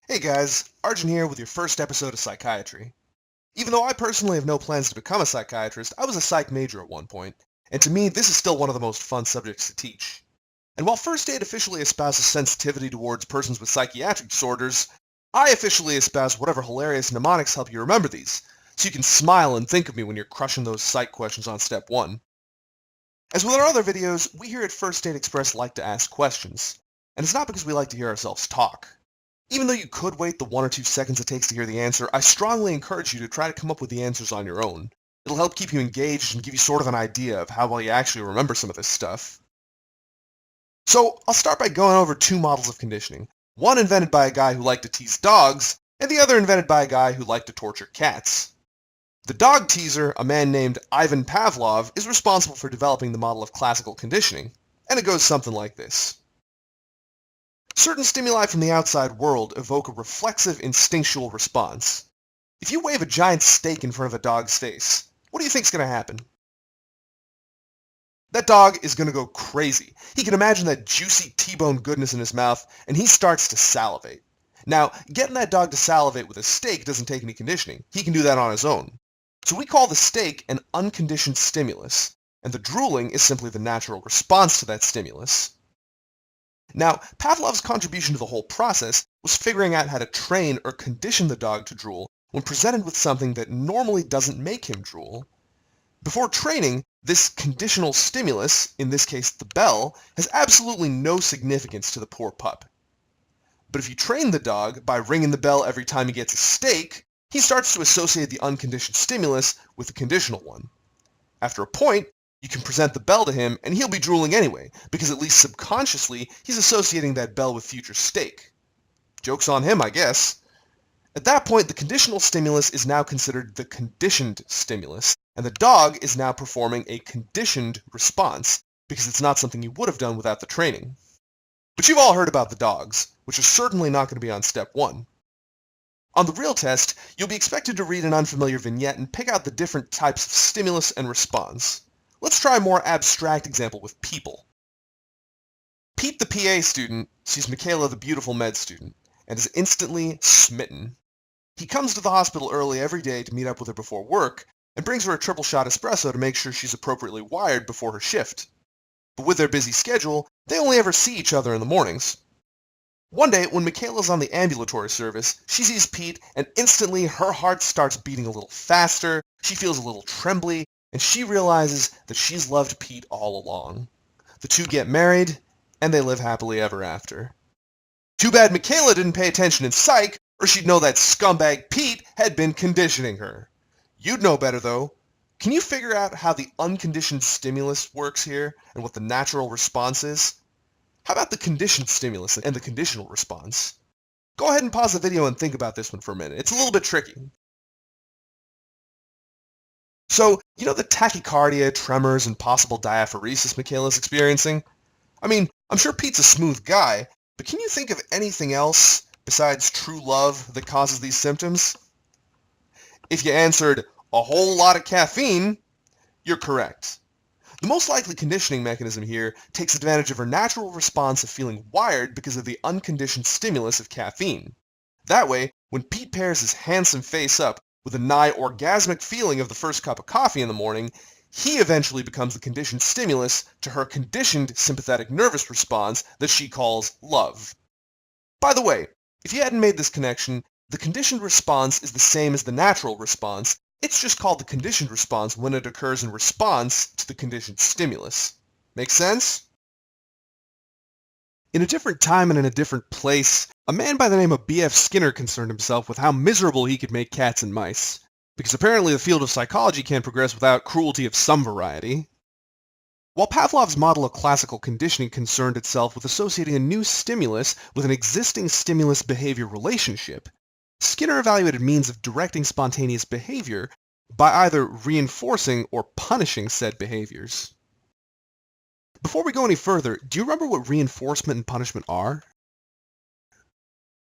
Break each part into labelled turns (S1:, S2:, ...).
S1: Hey guys, Arjun here with your first episode of Psychiatry. Even though I personally have no plans to become a psychiatrist, I was a psych major at one point, and to me this is still one of the most fun subjects to teach. And while first aid officially espouses sensitivity towards persons with psychiatric disorders, I officially espouse whatever hilarious mnemonics help you remember these, so you can smile and think of me when you're crushing those psych questions on step 1. As with our other videos, we here at First Aid Express like to ask questions, and it's not because we like to hear ourselves talk. Even though you could wait the 1 or 2 seconds it takes to hear the answer, I strongly encourage you to try to come up with the answers on your own. It'll help keep you engaged and give you sort of an idea of how well you actually remember some of this stuff. So, I'll start by going over 2 models of conditioning. One invented by a guy who liked to tease dogs, and the other invented by a guy who liked to torture cats. The dog teaser, a man named Ivan Pavlov, is responsible for developing the model of classical conditioning, and it goes something like this. Certain stimuli from the outside world evoke a reflexive instinctual response. If you wave a giant steak in front of a dog's face, what do you think's going to happen? That dog is going to go crazy. He can imagine that juicy T-bone goodness in his mouth, and he starts to salivate. Now, getting that dog to salivate with a steak doesn't take any conditioning. He can do that on his own. So we call the steak an unconditioned stimulus, and the drooling is simply the natural response to that stimulus. Now, Pavlov's contribution to the whole process was figuring out how to train or condition the dog to drool when presented with something that normally doesn't make him drool. Before training, this conditional stimulus, in this case the bell, has absolutely no significance to the poor pup. But if you train the dog by ringing the bell every time he gets a steak, he starts to associate the unconditioned stimulus with the conditional one. After a point, you can present the bell to him, and he'll be drooling anyway, because at least subconsciously, he's associating that bell with future steak. Joke's on him, I guess. At that point, the conditional stimulus is now considered the conditioned stimulus, and the dog is now performing a conditioned response, because it's not something you would have done without the training. But you've all heard about the dogs, which are certainly not going to be on step 1. On the real test, you'll be expected to read an unfamiliar vignette and pick out the different types of stimulus and response. Let's try a more abstract example with people. Pete the PA student sees Michaela the beautiful med student, and is instantly smitten. He comes to the hospital early every day to meet up with her before work, and brings her a triple shot espresso to make sure she's appropriately wired before her shift. But with their busy schedule, they only ever see each other in the mornings. One day, when Michaela's on the ambulatory service, she sees Pete, and instantly her heart starts beating a little faster, she feels a little trembly, and she realizes that she's loved Pete all along. The two get married, and they live happily ever after. Too bad Michaela didn't pay attention in psych, or she'd know that scumbag Pete had been conditioning her. You'd know better, though. Can you figure out how the unconditioned stimulus works here, and what the natural response is? How about the conditioned stimulus and the conditional response? Go ahead and pause the video and think about this one for a minute. It's a little bit tricky. So, you know the tachycardia, tremors, and possible diaphoresis Michaela's experiencing? I mean, I'm sure Pete's a smooth guy, but can you think of anything else besides true love that causes these symptoms? If you answered, a whole lot of caffeine, you're correct. The most likely conditioning mechanism here takes advantage of her natural response of feeling wired because of the unconditioned stimulus of caffeine. That way, when Pete pairs his handsome face up with a nigh orgasmic feeling of the first cup of coffee in the morning, he eventually becomes the conditioned stimulus to her conditioned sympathetic nervous response that she calls love. By the way, if you hadn't made this connection, the conditioned response is the same as the natural response. It's just called the conditioned response when it occurs in response to the conditioned stimulus. Make sense? In a different time and in a different place, a man by the name of B.F. Skinner concerned himself with how miserable he could make cats and mice, because apparently the field of psychology can't progress without cruelty of some variety. While Pavlov's model of classical conditioning concerned itself with associating a new stimulus with an existing stimulus-behavior relationship, Skinner evaluated means of directing spontaneous behavior by either reinforcing or punishing said behaviors. Before we go any further, do you remember what reinforcement and punishment are?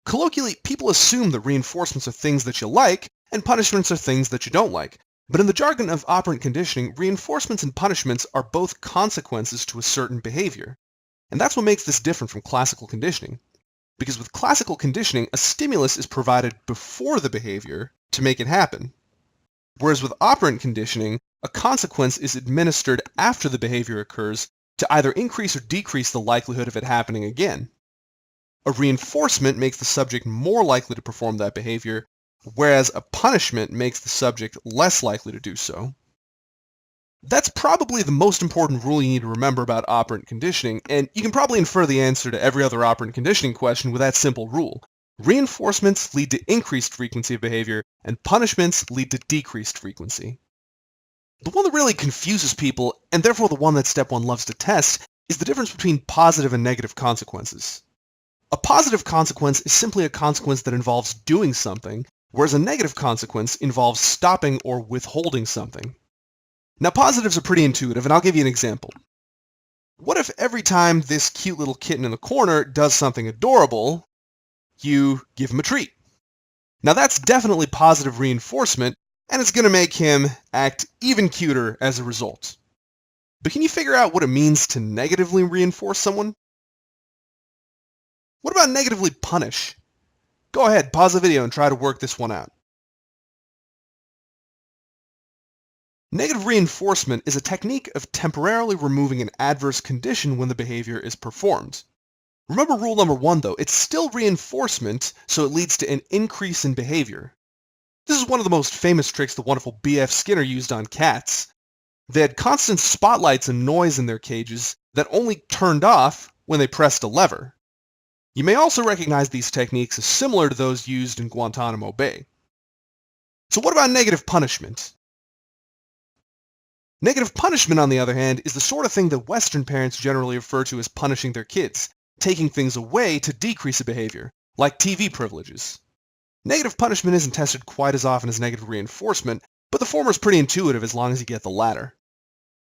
S1: Colloquially, people assume that reinforcements are things that you like, and punishments are things that you don't like. But in the jargon of operant conditioning, reinforcements and punishments are both consequences to a certain behavior. And that's what makes this different from classical conditioning. because with classical conditioning, a stimulus is provided before the behavior to make it happen. Whereas with operant conditioning, a consequence is administered after the behavior occurs to either increase or decrease the likelihood of it happening again. A reinforcement makes the subject more likely to perform that behavior, whereas a punishment makes the subject less likely to do so. That's probably the most important rule you need to remember about operant conditioning, and you can probably infer the answer to every other operant conditioning question with that simple rule. Reinforcements lead to increased frequency of behavior, and punishments lead to decreased frequency. The one that really confuses people, and therefore the one that Step 1 loves to test, is the difference between positive and negative consequences. A positive consequence is simply a consequence that involves doing something, whereas a negative consequence involves stopping or withholding something. Now, positives are pretty intuitive, and I'll give you an example. What if every time this cute little kitten in the corner does something adorable, you give him a treat? Now, that's definitely positive reinforcement, and it's going to make him act even cuter as a result. But can you figure out what it means to negatively reinforce someone? What about negatively punish? Go ahead, pause the video and try to work this one out. Negative reinforcement is a technique of temporarily removing an adverse condition when the behavior is performed. Remember rule number 1 though, it's still reinforcement, so it leads to an increase in behavior. This is one of the most famous tricks the wonderful B.F. Skinner used on cats. They had constant spotlights and noise in their cages that only turned off when they pressed a lever. You may also recognize these techniques as similar to those used in Guantanamo Bay. So what about negative punishment? Negative punishment, on the other hand, is the sort of thing that Western parents generally refer to as punishing their kids, taking things away to decrease a behavior, like TV privileges. Negative punishment isn't tested quite as often as negative reinforcement, but the former is pretty intuitive as long as you get the latter.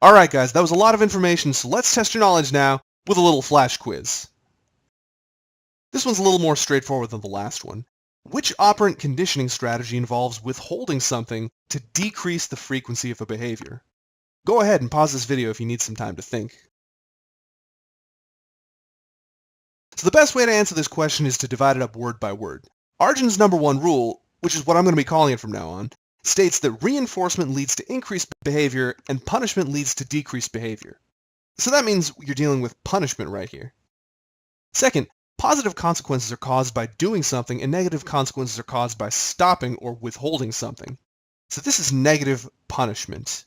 S1: Alright guys, that was a lot of information, so let's test your knowledge now with a little flash quiz. This one's a little more straightforward than the last one. Which operant conditioning strategy involves withholding something to decrease the frequency of a behavior? Go ahead and pause this video if you need some time to think. So the best way to answer this question is to divide it up word by word. Arjun's number 1 rule, which is what I'm going to be calling it from now on, states that reinforcement leads to increased behavior and punishment leads to decreased behavior. So that means you're dealing with punishment right here. Second, positive consequences are caused by doing something and negative consequences are caused by stopping or withholding something. So this is negative punishment.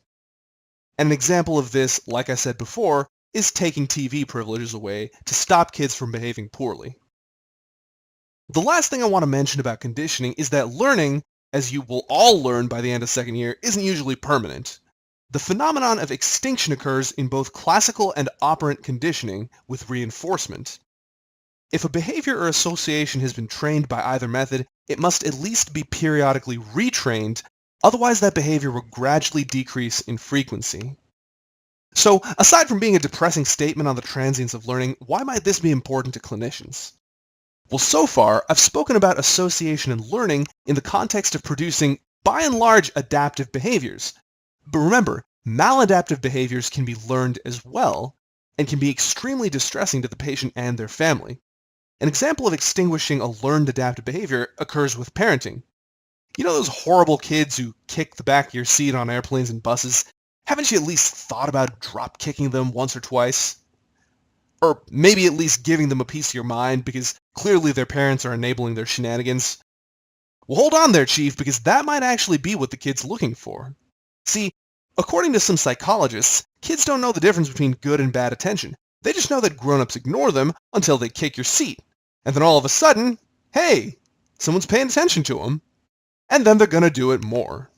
S1: And an example of this, like I said before, is taking TV privileges away to stop kids from behaving poorly. The last thing I want to mention about conditioning is that learning, as you will all learn by the end of second year, isn't usually permanent. The phenomenon of extinction occurs in both classical and operant conditioning with reinforcement. If a behavior or association has been trained by either method, it must at least be periodically retrained, otherwise that behavior will gradually decrease in frequency. So, aside from being a depressing statement on the transience of learning, why might this be important to clinicians? Well, so far, I've spoken about association and learning in the context of producing, by and large, adaptive behaviors. But remember, maladaptive behaviors can be learned as well, and can be extremely distressing to the patient and their family. An example of extinguishing a learned adaptive behavior occurs with parenting. You know those horrible kids who kick the back of your seat on airplanes and buses? Haven't you at least thought about drop-kicking them once or twice? Or maybe at least giving them a piece of your mind because clearly their parents are enabling their shenanigans? Well, hold on there, Chief, because that might actually be what the kid's looking for. See, according to some psychologists, kids don't know the difference between good and bad attention. They just know that grown-ups ignore them until they kick your seat. And then all of a sudden, hey, someone's paying attention to them. And then they're going to do it more.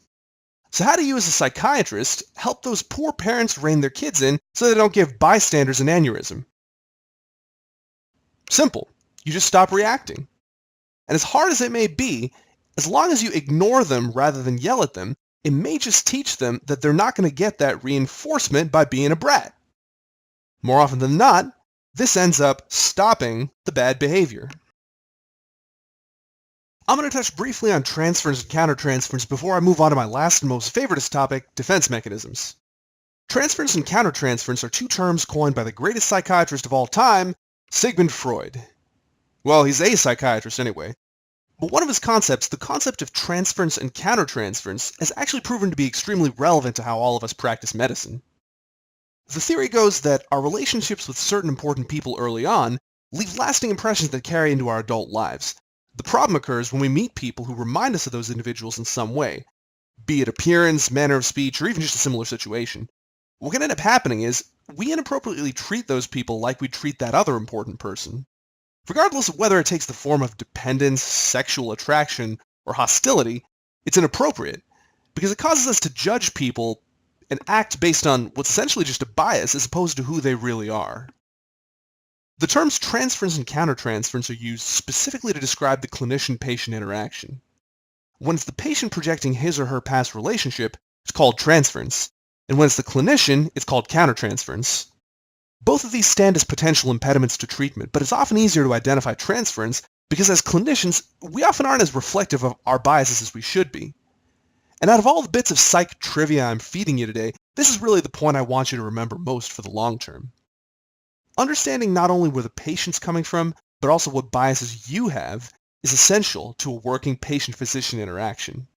S1: So how do you as a psychiatrist help those poor parents rein their kids in so they don't give bystanders an aneurysm? Simple. You just stop reacting. And as hard as it may be, as long as you ignore them rather than yell at them, it may just teach them that they're not going to get that reinforcement by being a brat. More often than not, this ends up stopping the bad behavior. I'm going to touch briefly on transference and countertransference before I move on to my last and most favoritist topic, defense mechanisms. Transference and countertransference are two terms coined by the greatest psychiatrist of all time, Sigmund Freud. Well, he's a psychiatrist anyway. But one of his concepts, the concept of transference and countertransference, has actually proven to be extremely relevant to how all of us practice medicine. The theory goes that our relationships with certain important people early on leave lasting impressions that carry into our adult lives. The problem occurs when we meet people who remind us of those individuals in some way, be it appearance, manner of speech, or even just a similar situation. What can end up happening is we inappropriately treat those people like we treat that other important person. Regardless of whether it takes the form of dependence, sexual attraction, or hostility, it's inappropriate because it causes us to judge people and act based on what's essentially just a bias as opposed to who they really are. The terms transference and countertransference are used specifically to describe the clinician-patient interaction. When it's the patient projecting his or her past relationship, it's called transference, and when it's the clinician, it's called countertransference. Both of these stand as potential impediments to treatment, but it's often easier to identify transference because as clinicians, we often aren't as reflective of our biases as we should be. And out of all the bits of psych trivia I'm feeding you today, this is really the point I want you to remember most for the long term. Understanding not only where the patient's coming from, but also what biases you have is essential to a working patient-physician interaction.